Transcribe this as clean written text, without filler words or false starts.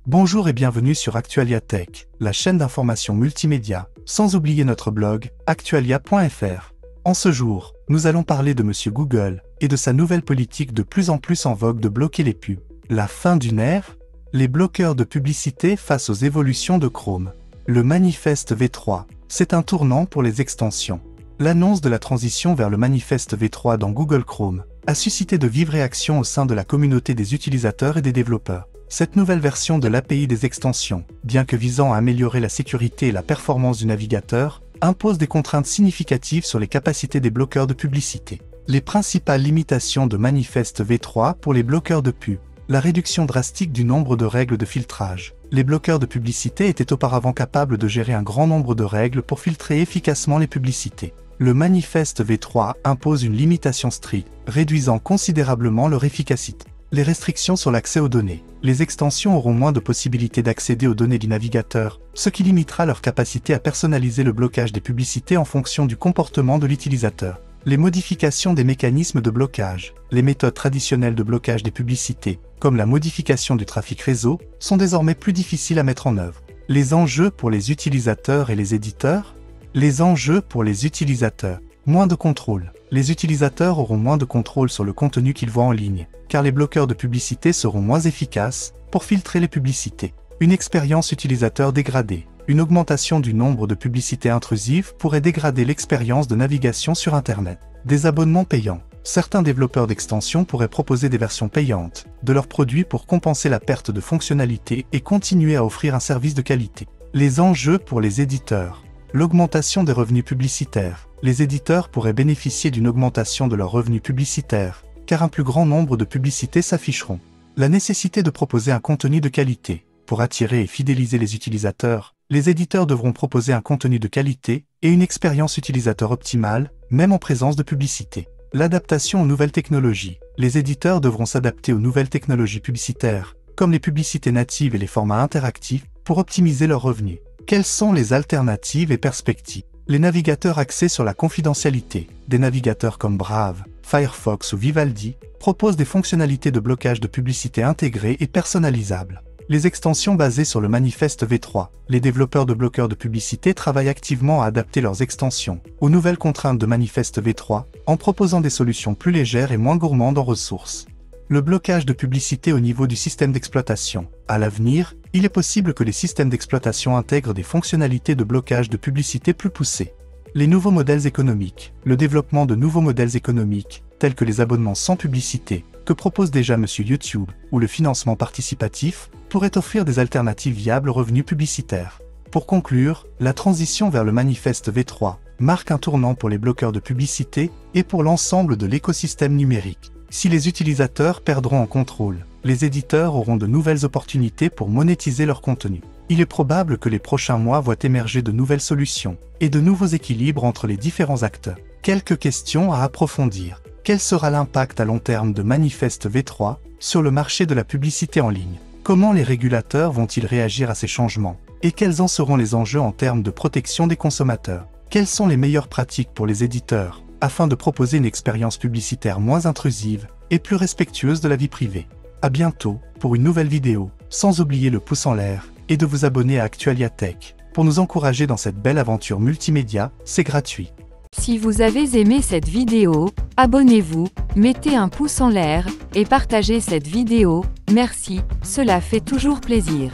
Bonjour et bienvenue sur Actualia Tech, la chaîne d'information multimédia, sans oublier notre blog, actualia.fr. En ce jour, nous allons parler de Monsieur Google et de sa nouvelle politique de plus en plus en vogue de bloquer les pubs. La fin d'une ère, les bloqueurs de publicité face aux évolutions de Chrome. Le manifeste V3, c'est un tournant pour les extensions. L'annonce de la transition vers le manifeste V3 dans Google Chrome a suscité de vives réactions au sein de la communauté des utilisateurs et des développeurs. Cette nouvelle version de l'API des extensions, bien que visant à améliorer la sécurité et la performance du navigateur, impose des contraintes significatives sur les capacités des bloqueurs de publicité. Les principales limitations de Manifeste V3 pour les bloqueurs de pub. La réduction drastique du nombre de règles de filtrage. Les bloqueurs de publicité étaient auparavant capables de gérer un grand nombre de règles pour filtrer efficacement les publicités. Le Manifeste V3 impose une limitation stricte, réduisant considérablement leur efficacité. Les restrictions sur l'accès aux données. Les extensions auront moins de possibilités d'accéder aux données du navigateur, ce qui limitera leur capacité à personnaliser le blocage des publicités en fonction du comportement de l'utilisateur. Les modifications des mécanismes de blocage. Les méthodes traditionnelles de blocage des publicités, comme la modification du trafic réseau, sont désormais plus difficiles à mettre en œuvre. Les enjeux pour les utilisateurs et les éditeurs. Les enjeux pour les utilisateurs. Moins de contrôle. Les utilisateurs auront moins de contrôle sur le contenu qu'ils voient en ligne, car les bloqueurs de publicité seront moins efficaces pour filtrer les publicités. Une expérience utilisateur dégradée. Une augmentation du nombre de publicités intrusives pourrait dégrader l'expérience de navigation sur Internet. Des abonnements payants. Certains développeurs d'extensions pourraient proposer des versions payantes de leurs produits pour compenser la perte de fonctionnalités et continuer à offrir un service de qualité. Les enjeux pour les éditeurs. L'augmentation des revenus publicitaires. Les éditeurs pourraient bénéficier d'une augmentation de leurs revenus publicitaires, car un plus grand nombre de publicités s'afficheront. La nécessité de proposer un contenu de qualité. Pour attirer et fidéliser les utilisateurs, les éditeurs devront proposer un contenu de qualité et une expérience utilisateur optimale, même en présence de publicité. L'adaptation aux nouvelles technologies. Les éditeurs devront s'adapter aux nouvelles technologies publicitaires, comme les publicités natives et les formats interactifs, pour optimiser leurs revenus. Quelles sont les alternatives et perspectives? Les navigateurs axés sur la confidentialité. Des navigateurs comme Brave, Firefox ou Vivaldi proposent des fonctionnalités de blocage de publicité intégrées et personnalisables. Les extensions basées sur le Manifeste V3. Les développeurs de bloqueurs de publicité travaillent activement à adapter leurs extensions aux nouvelles contraintes de Manifeste V3 en proposant des solutions plus légères et moins gourmandes en ressources. Le blocage de publicité au niveau du système d'exploitation. À l'avenir, il est possible que les systèmes d'exploitation intègrent des fonctionnalités de blocage de publicité plus poussées. Les nouveaux modèles économiques. Le développement de nouveaux modèles économiques, tels que les abonnements sans publicité, que propose déjà Monsieur YouTube, ou le financement participatif, pourrait offrir des alternatives viables aux revenus publicitaires. Pour conclure, la transition vers le Manifeste V3 marque un tournant pour les bloqueurs de publicité et pour l'ensemble de l'écosystème numérique. Si les utilisateurs perdront en contrôle, les éditeurs auront de nouvelles opportunités pour monétiser leur contenu. Il est probable que les prochains mois voient émerger de nouvelles solutions et de nouveaux équilibres entre les différents acteurs. Quelques questions à approfondir. Quel sera l'impact à long terme de Manifeste V3 sur le marché de la publicité en ligne? Comment les régulateurs vont-ils réagir à ces changements? Et quels en seront les enjeux en termes de protection des consommateurs? Quelles sont les meilleures pratiques pour les éditeurs afin de proposer une expérience publicitaire moins intrusive et plus respectueuse de la vie privée? À bientôt pour une nouvelle vidéo, sans oublier le pouce en l'air et de vous abonner à Actualia Tech pour nous encourager dans cette belle aventure multimédia, c'est gratuit. Si vous avez aimé cette vidéo, abonnez-vous, mettez un pouce en l'air et partagez cette vidéo, merci, cela fait toujours plaisir.